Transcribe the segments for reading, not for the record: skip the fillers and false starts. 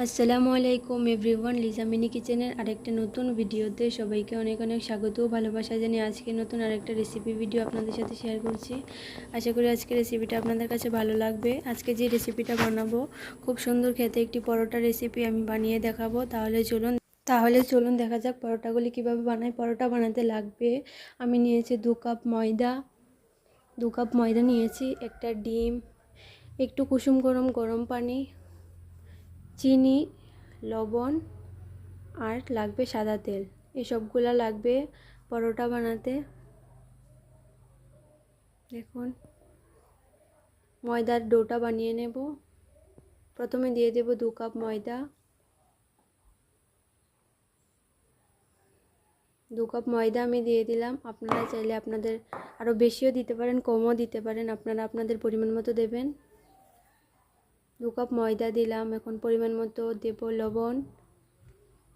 আসসালামু আলাইকুম everyone, Liza mini কিচেনের আরেকটা নতুন ভিডিওতে সবাইকে অনেক অনেক স্বাগত ও ভালোবাসা জানিয়ে আজকে নতুন আরেকটা রেসিপি ভিডিও আপনাদের সাথে শেয়ার করছি। আশা করি আজকে রেসিপিটা আপনাদের কাছে ভালো লাগবে। আজকে যে রেসিপিটা বানাবো খুব সুন্দর খেতে একটি পরোটা রেসিপি আমি বানিয়ে দেখাবো। তাহলে চলুন দেখা যাক পরোটাগুলি কিভাবে বানাই। পরোটা বানাতে লাগবে, আমি নিয়েছি 2 কাপ ময়দা নিয়েছি, একটা ডিম, একটু কুসুম গরম গরম পানি, চিনি, লবণ আর লাগবে সাদা তেল। এসবগুলো লাগবে পরোটা বানাতে। দেখুন ময়দার ডোটা বানিয়ে নেব। প্রথমে দিয়ে দেব 2 কাপ ময়দা। 2 কাপ ময়দা আমি দিয়ে দিলাম। আপনারা চাইলে আপনাদের আরও বেশিও দিতে পারেন, কমও দিতে পারেন, আপনারা আপনাদের পরিমাণ মতো দেবেন। 2 কাপ ময়দা দিলাম। এখন পরিমাণ মতো দেব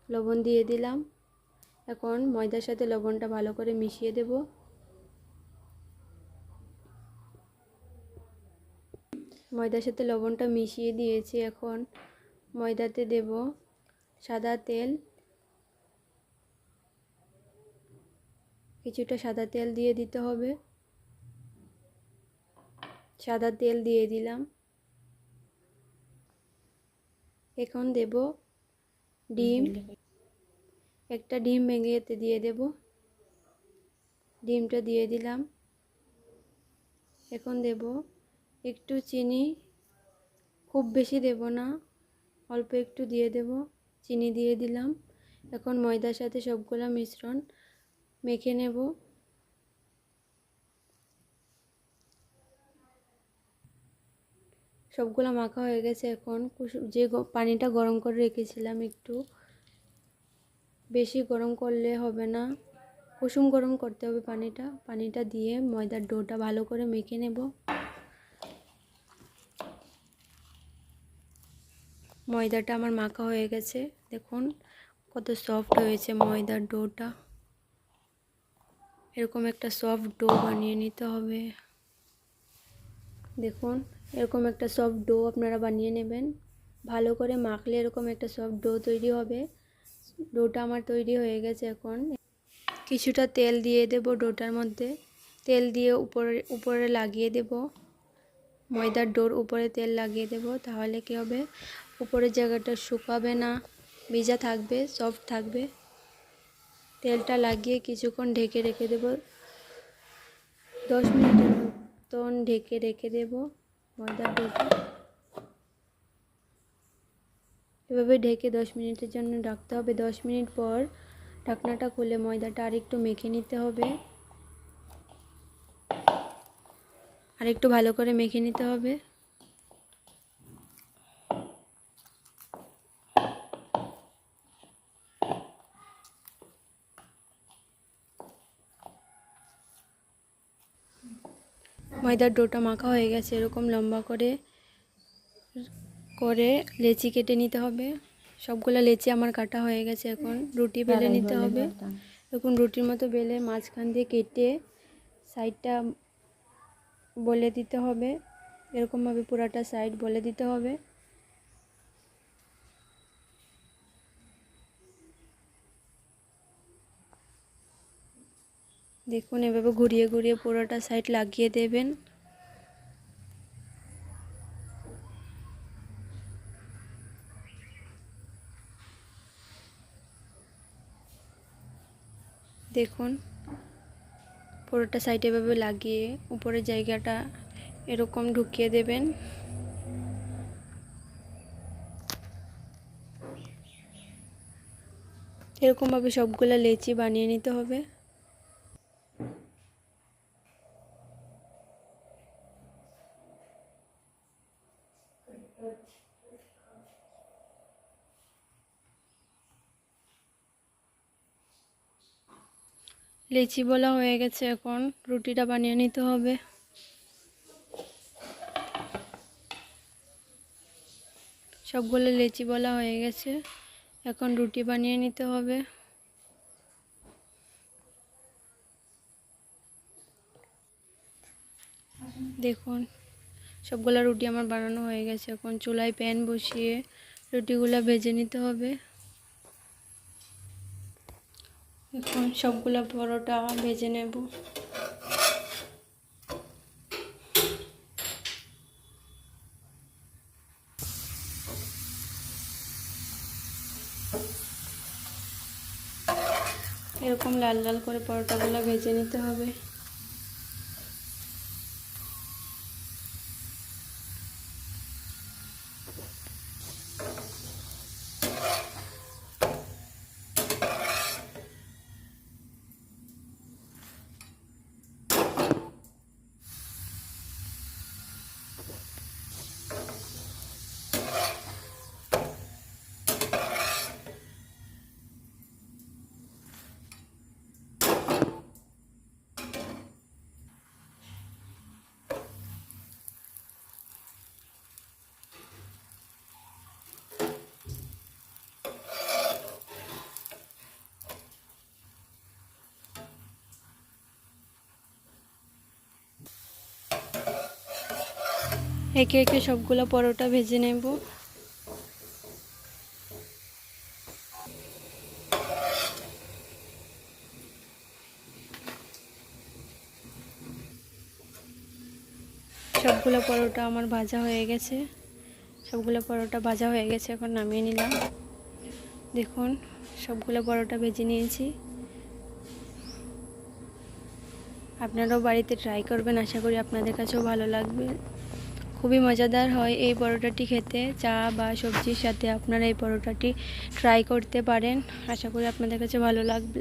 লবণ দিয়ে দিলাম। এখন ময়দার সাথে লবণটা ভালো করে মিশিয়ে দেব। ময়দার সাথে লবণটা মিশিয়ে দিয়েছি। এখন ময়দাতে দেব সাদা তেল, কিছুটা সাদা তেল দিয়ে দিতে হবে। সাদা তেল দিয়ে দিলাম। এখন দেব ডিম, একটা ডিম ভেঙে এতে দিয়ে দেব। ডিমটা দিয়ে দিলাম। এখন দেব একটু চিনি, খুব বেশি দেব না, অল্প একটু দিয়ে দেব। চিনি দিয়ে দিলাম। এখন ময়দার সাথে সবগুলা মিশ্রণ মেখে নেব। সবগুলো মাখা হয়ে গেছে। এখন যে পানিটা গরম করে রেখেছিলাম, একটু বেশি গরম করলে হবে না, কুসুম গরম করতে হবে পানিটা দিয়ে ময়দার ডোটা ভালো করে মেখে নেব। ময়দাটা আমার মাখা হয়ে গেছে। দেখুন কত সফট হয়েছে ময়দার ডোটা। এরকম একটা সফট ডো বানিয়ে নিতে হবে। দেখুন এরকম একটা সফট ডো আপনারা বানিয়ে নেবেন। ভালো করে মাখলে এরকম একটা সফট ডো তৈরি হবে। ডোটা আমার তৈরি হয়ে গেছে। এখন কিছুটা তেল দিয়ে দেব ডোটার মধ্যে। তেল দিয়ে উপরে লাগিয়ে দেব। ময়দার ডোর উপরে তেল লাগিয়ে দেব। তাহলে কি হবে, উপরের জায়গাটা শুকাবে না, ভিজা থাকবে, সফট থাকবে। তেলটা লাগিয়ে কিছুক্ষণ ঢেকে রেখে দেব। 10 মিনিটের মতন ঢেকে রেখে দেব ময়দার ডোটা। এভাবে ঢেকে 10 মিনিটের জন্য রাখতে হবে। 10 মিনিট পর ঢাকনাটা খুলে ময়দাটা আরেকটু মেখে নিতে হবে। আরেকটু ভালো করে মেখে নিতে হবে। ময়দার ডোটা মাখা হয়ে গেছে। এরকম লম্বা করে করে লেচি কেটে নিতে হবে। সবগুলো লেচি আমার কাটা হয়ে গেছে। এখন রুটি বেলে নিতে হবে। এখন রুটির মতো বেলে মাঝখান দিয়ে কেটে সাইডটা বলে দিতে হবে। এরকমভাবে পুরাটা সাইড বলে দিতে হবে। দেখুন এভাবে ঘুরিয়ে ঘুরিয়ে পুরোটা সাইড লাগিয়ে দেবেন। দেখুন পুরোটা সাইড এভাবে লাগিয়ে উপরের জায়গাটা এরকম ঢুকিয়ে দেবেন। এরকমভাবে সবগুলো লেচি বানিয়ে নিতে হবে। লেচি বলা হয়ে গেছে। এখন রুটিটা বানিয়ে নিতে হবে। সবগুলো লেচি বলা হয়ে গেছে। এখন রুটি বানিয়ে নিতে হবে। দেখুন সবগুলো রুটি আমার বানানো হয়ে গেছে। এখন চুলায় প্যান বসিয়ে রুটিগুলো ভেজে নিতে হবে। এখন সবগুলো পরোটা ভেজে নেব। এরকম লাল লাল করে পরোটাগুলো ভেজে নিতে হবে। একে একে সবগুলো পরোটা ভেজে নেব। সবগুলো পরোটা আমার ভাজা হয়ে গেছে। সবগুলো পরোটা ভাজা হয়ে গেছে, এখন নামিয়ে নিলাম। দেখুন সবগুলো পরোটা ভেজে নিয়েছি। আপনারাও বাড়িতে ট্রাই করবেন, আশা করি আপনাদের কাছেও ভালো লাগবে। খুবই মজাদার হয় এই পরোটাটি খেতে। চা বা সবজির সাথে আপনারা এই পরোটাটি ট্রাই করতে পারেন, আশা করি আপনাদের কাছে ভালো লাগবে।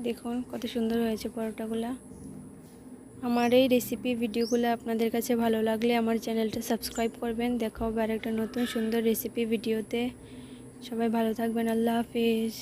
দেখুন কত সুন্দর হয়েছে পরোটাগুলো। আমার এই রেসিপি ভিডিওগুলো আপনাদের কাছে ভালো লাগলে আমার চ্যানেলটা সাবস্ক্রাইব করবেন। দেখা হবে আরেকটা নতুন সুন্দর রেসিপি ভিডিওতে। সবাই ভালো থাকবেন। আল্লাহ হাফিজ।